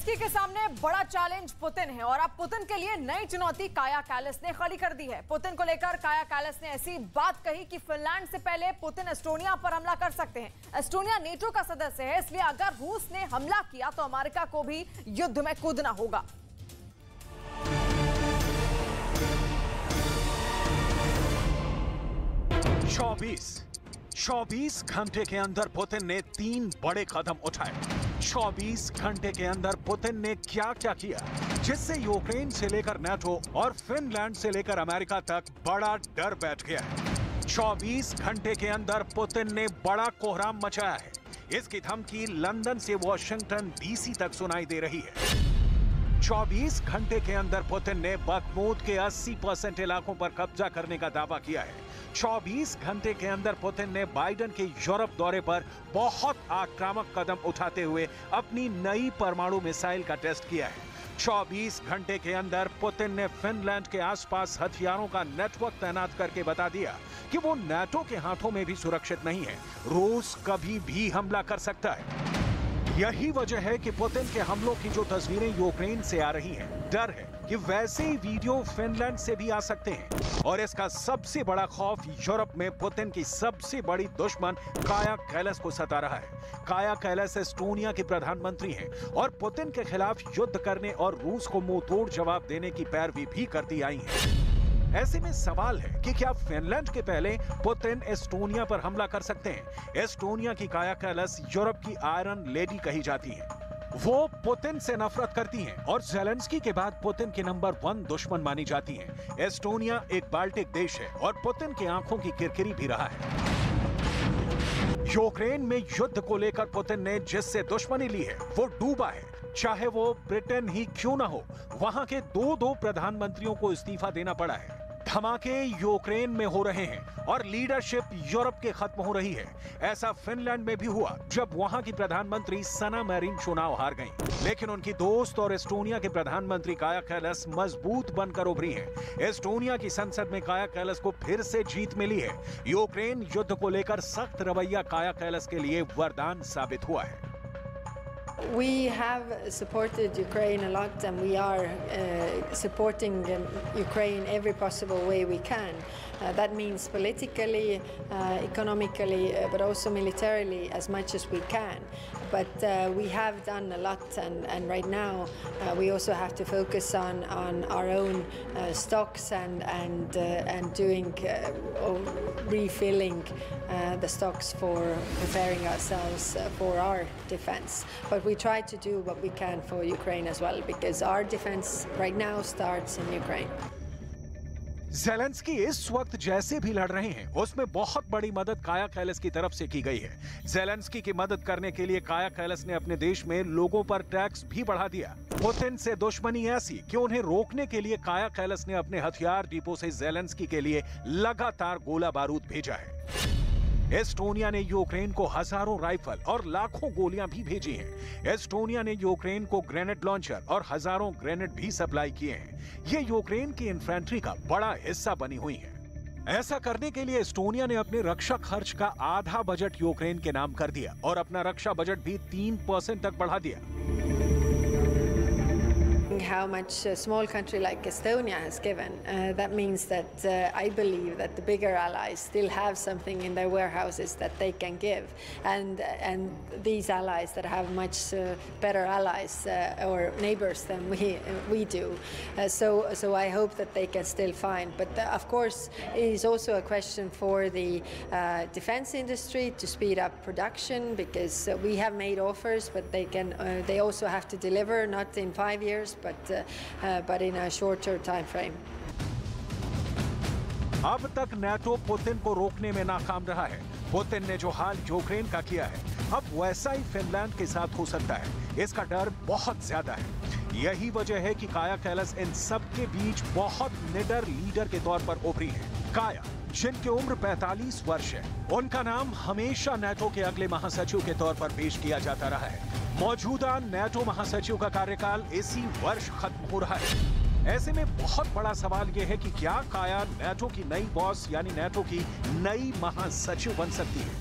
Zelensky के सामने बड़ा चैलेंज पुतिन है और अब पुतिन के लिए नई चुनौती काया कैलास ने खड़ी कर दी है। पुतिन को लेकर काया कैलास ने ऐसी बात कही कि फिनलैंड से पहले पुतिन एस्टोनिया पर हमला कर सकते हैं। एस्टोनिया नेटो का सदस्य है, इसलिए अगर रूस ने हमला किया तो अमेरिका को भी युद्ध में कूदना होगा। चौबीस घंटे के अंदर पुतिन ने 3 बड़े कदम उठाए। 24 घंटे के अंदर पुतिन ने क्या क्या किया जिससे यूक्रेन से लेकर नाटो और फिनलैंड से लेकर अमेरिका तक बड़ा डर बैठ गया है। 24 घंटे के अंदर पुतिन ने बड़ा कोहराम मचाया है। इसकी धमकी लंदन से वॉशिंगटन डीसी तक सुनाई दे रही है। 24 घंटे के अंदर पुतिन ने बखमूत के 80% इलाकों पर कब्जा करने का दावा किया है। 24 घंटे के अंदर पुतिन ने बाइडेन के यूरोप दौरे पर बहुत आक्रामक कदम उठाते हुए अपनी नई परमाणु मिसाइल का टेस्ट किया है। 24 घंटे के अंदर पुतिन ने फिनलैंड के आसपास हथियारों का नेटवर्क तैनात करके बता दिया कि वो नाटो के हाथों में भी सुरक्षित नहीं है। रूस कभी भी हमला कर सकता है। यही वजह है कि पुतिन के हमलों की जो तस्वीरें यूक्रेन से आ रही हैं, डर है कि वैसे ही वीडियो फिनलैंड से भी आ सकते हैं। और इसका सबसे बड़ा खौफ यूरोप में पुतिन की सबसे बड़ी दुश्मन काया कैलास को सता रहा है। काया कैलास एस्टोनिया की प्रधानमंत्री हैं और पुतिन के खिलाफ युद्ध करने और रूस को मुंहतोड़ जवाब देने की पैरवी भी करती आई हैं। ऐसे में सवाल है कि क्या फिनलैंड के पहले पुतिन एस्टोनिया पर हमला कर सकते हैं? एस्टोनिया की काया कैलास यूरोप की आयरन लेडी कही जाती है। वो पुतिन से नफरत करती हैं और जेलेंस्की के बाद पुतिन की नंबर 1 दुश्मन मानी जाती हैं। एस्टोनिया एक बाल्टिक देश है और पुतिन की आंखों की किरकिरी भी रहा है। यूक्रेन में युद्ध को लेकर पुतिन ने जिससे दुश्मनी ली है वो डूबा है, चाहे वो ब्रिटेन ही क्यों ना हो। वहां के दो प्रधानमंत्रियों को इस्तीफा देना पड़ा है। धमाके यूक्रेन में हो रहे हैं और लीडरशिप यूरोप के खत्म हो रही है। ऐसा फिनलैंड में भी हुआ जब वहां की प्रधानमंत्री सना मैरिन चुनाव हार गईं। लेकिन उनकी दोस्त और एस्टोनिया के प्रधानमंत्री काया कैलास मजबूत बनकर उभरी हैं। एस्टोनिया की संसद में काया कैलास को फिर से जीत मिली है। यूक्रेन युद्ध को लेकर सख्त रवैया काया कैलास के लिए वरदान साबित हुआ है। We have supported Ukraine a lot, and we are supporting Ukraine every possible way we can. That means politically, economically, but also militarily as much as we can. But we have done a lot, and right now we also have to focus on our own stocks and doing refilling the stocks for preparing ourselves for our defense. But we try to do what we can for Ukraine as well, because our defense right now starts in Ukraine. Zelensky इस वक्त जैसे भी लड़ रहे हैं उसमें बहुत बड़ी मदद काया कैलास की तरफ से की गई है। जेलेंस्की की मदद करने के लिए काया कैलास ने अपने देश में लोगों पर टैक्स भी बढ़ा दिया। पुतिन से दुश्मनी ऐसी कि उन्हें रोकने के लिए काया कैलास ने अपने हथियार डिपो से जेलेंस्की के लिए लगातार गोला बारूद भेजा है। एस्टोनिया ने यूक्रेन को हजारों राइफल और लाखों गोलियां भी भेजी हैं। एस्टोनिया ने यूक्रेन को ग्रेनेड लॉन्चर और हजारों ग्रेनेड भी सप्लाई किए हैं। ये यूक्रेन की इन्फेंट्री का बड़ा हिस्सा बनी हुई है। ऐसा करने के लिए एस्टोनिया ने अपने रक्षा खर्च का आधा बजट यूक्रेन के नाम कर दिया और अपना रक्षा बजट भी 3% तक बढ़ा दिया। How much a small country like Estonia has given, that means that I believe that the bigger allies still have something in their warehouses that they can give, and these allies that have much better allies or neighbors than we do. So I hope that they can still find. But of course, it is also a question for the defense industry to speed up production, because we have made offers, but they also have to deliver, not in 5 years, but in a shorter time frame. अब तक NATO Putin को रोकने में नाकाम रहा है। Putin ने जो हाल यूक्रेन का किया है, अब वैसा ही फिनलैंड के साथ हो सकता है। इसका डर बहुत ज्यादा है। यही वजह है कि काया कैलास इन सब के बीच बहुत निडर लीडर के तौर पर उभरी है। काया, जिनकी उम्र 45 वर्ष है, उनका नाम हमेशा नाटो के अगले महासचिव के तौर पर पेश किया जाता रहा है। मौजूदा नाटो महासचिव का कार्यकाल इसी वर्ष खत्म हो रहा है। ऐसे में बहुत बड़ा सवाल यह है कि क्या काया नाटो की नई बॉस यानी नाटो की नई महासचिव बन सकती है?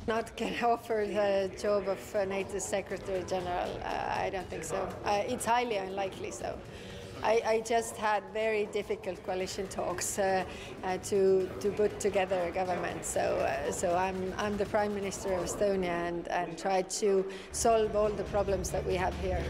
Not can offer the job of NATO Secretary General. I don't think so. It's highly unlikely so. I just had very difficult coalition talks to put together a government. So I'm the Prime Minister of Estonia and try to solve all the problems that we have here.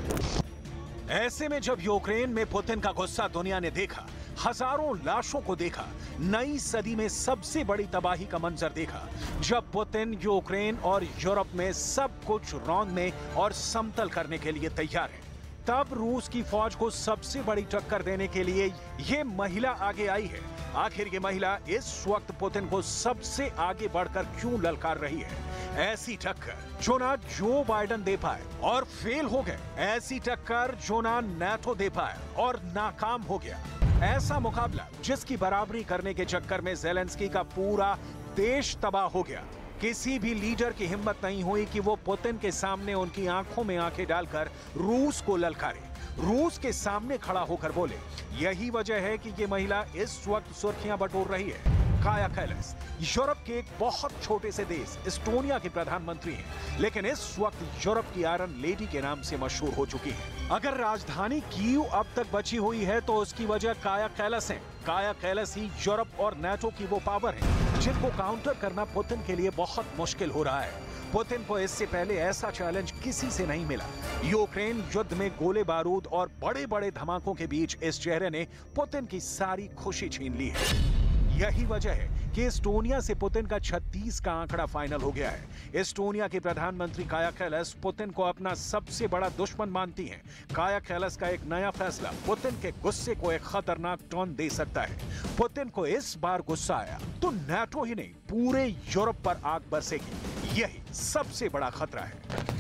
ऐसे में जब Ukraine में Putin का गुस्सा दुनिया ने देखा, हजारों लाशों को देखा, नई सदी में सबसे बड़ी तबाही का मंजर देखा, जब पुतिन यूक्रेन और यूरोप में सब कुछ रौंदने और समतल करने के लिए तैयार है, तब रूस की फौज को सबसे बड़ी टक्कर देने के लिए ये महिला आगे आई है। आखिर ये महिला इस वक्त पुतिन को सबसे आगे बढ़कर क्यों ललकार रही है? ऐसी टक्कर जो ना जो बाइडेन दे पाए और फेल हो गए, ऐसी टक्कर जो ना नाटो दे पाए और नाकाम हो गया, ऐसा मुकाबला जिसकी बराबरी करने के चक्कर में ज़ेलेंस्की का पूरा देश तबाह हो गया। किसी भी लीडर की हिम्मत नहीं हुई कि वो पुतिन के सामने उनकी आंखों में आंखें डालकर रूस को ललकारे, रूस के सामने खड़ा होकर बोले। यही वजह है कि ये महिला इस वक्त सुर्खियां बटोर रही है। काया कैलास यूरोप के एक बहुत छोटे से देश एस्टोनिया के प्रधानमंत्री हैं, लेकिन इस वक्त यूरोप की आयरन लेडी के नाम से मशहूर हो चुकी है। अगर राजधानी कीव अब तक बची हुई है तो उसकी वजह काया कैलास है। काया कैलास ही यूरोप और नाटो की वो पावर है जिनको काउंटर करना पुतिन के लिए बहुत मुश्किल हो रहा है। पुतिन को इससे पहले ऐसा चैलेंज किसी से नहीं मिला। यूक्रेन युद्ध में गोले बारूद और बड़े बड़े धमाकों के बीच इस चेहरे ने पुतिन की सारी खुशी छीन ली है। यही वजह है कि एस्टोनिया से पुतिन का 36 का आंकड़ा फाइनल हो गया है। एस्टोनिया के प्रधानमंत्री काया कैलास पुतिन को अपना सबसे बड़ा दुश्मन मानती हैं। काया कैलास का एक नया फैसला पुतिन के गुस्से को एक खतरनाक टर्न दे सकता है। पुतिन को इस बार गुस्सा आया तो नाटो ही नहीं, पूरे यूरोप पर आग बरसेगी। यही सबसे बड़ा खतरा है।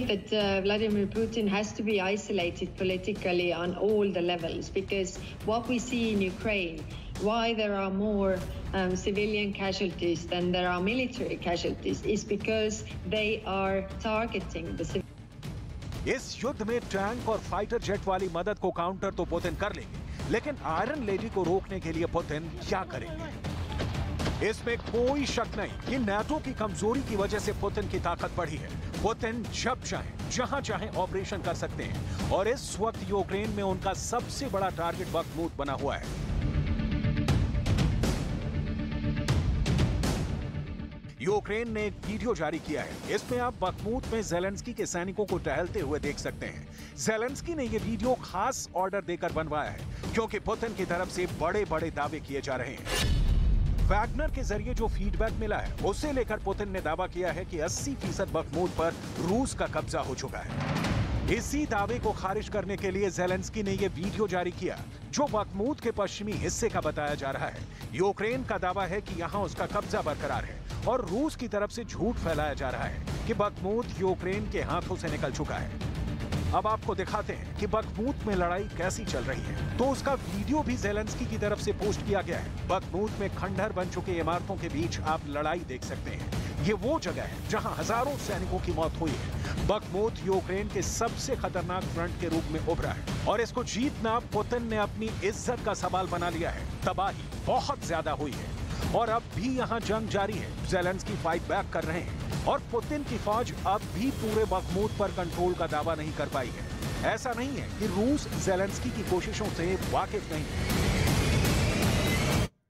That Vladimir Putin has to be isolated politically on all the levels, because what we see in Ukraine, why there are more civilian casualties than there are military casualties, is because they are targeting the civilians. इस युद्ध में tank और fighter jet वाली मदद को counter तो Putin कर लेंगे, लेकिन आयरन लेडी को रोकने के लिए पुतिन क्या करेंगे? इसमें कोई शक नहीं कि नाटो की कमजोरी की वजह से पुतिन की ताकत बढ़ी है। पुतिन जब चाहे जहां चाहे ऑपरेशन कर सकते हैं और इस वक्त यूक्रेन में उनका सबसे बड़ा टारगेट बख्मूत बना हुआ है। यूक्रेन ने एक वीडियो जारी किया है। इसमें आप बख्मूत में ज़ेलेंस्की के सैनिकों को टहलते हुए देख सकते हैं। ज़ेलेंस्की ने यह वीडियो खास ऑर्डर देकर बनवाया है क्योंकि पुतिन की तरफ से बड़े बड़े दावे किए जा रहे हैं। वैगनर के जरिए जो फीडबैक मिला है उसे लेकर पुतिन ने दावा किया है कि 80% बख्मूत पर रूस का कब्जा हो चुका है। इसी दावे को खारिज करने के लिए ज़ेलेंस्की ने यह वीडियो जारी किया जो बख्मूत के पश्चिमी हिस्से का बताया जा रहा है। यूक्रेन का दावा है कि यहां उसका कब्जा बरकरार है और रूस की तरफ से झूठ फैलाया जा रहा है कि बख्मूत यूक्रेन के हाथों से निकल चुका है। अब आपको दिखाते हैं कि बख्मूत में लड़ाई कैसी चल रही है। तो उसका वीडियो भी ज़ेलेंस्की की तरफ से पोस्ट किया गया है। बख्मूत में खंडहर बन चुके इमारतों के बीच आप लड़ाई देख सकते हैं। ये वो जगह है जहां हजारों सैनिकों की मौत हुई है। बख्मूत यूक्रेन के सबसे खतरनाक फ्रंट के रूप में उभरा है और इसको जीतना पुतिन ने अपनी इज्जत का सवाल बना लिया है। तबाही बहुत ज्यादा हुई है और अब भी यहाँ जंग जारी है। ज़ेलेंस्की फाइट बैक कर रहे हैं और पुतिन की फौज अब भी पूरे बख्मूत पर कंट्रोल का दावा नहीं कर पाई है। ऐसा नहीं है कि रूस ज़ेलेंस्की की कोशिशों से वाकिफ नहीं है।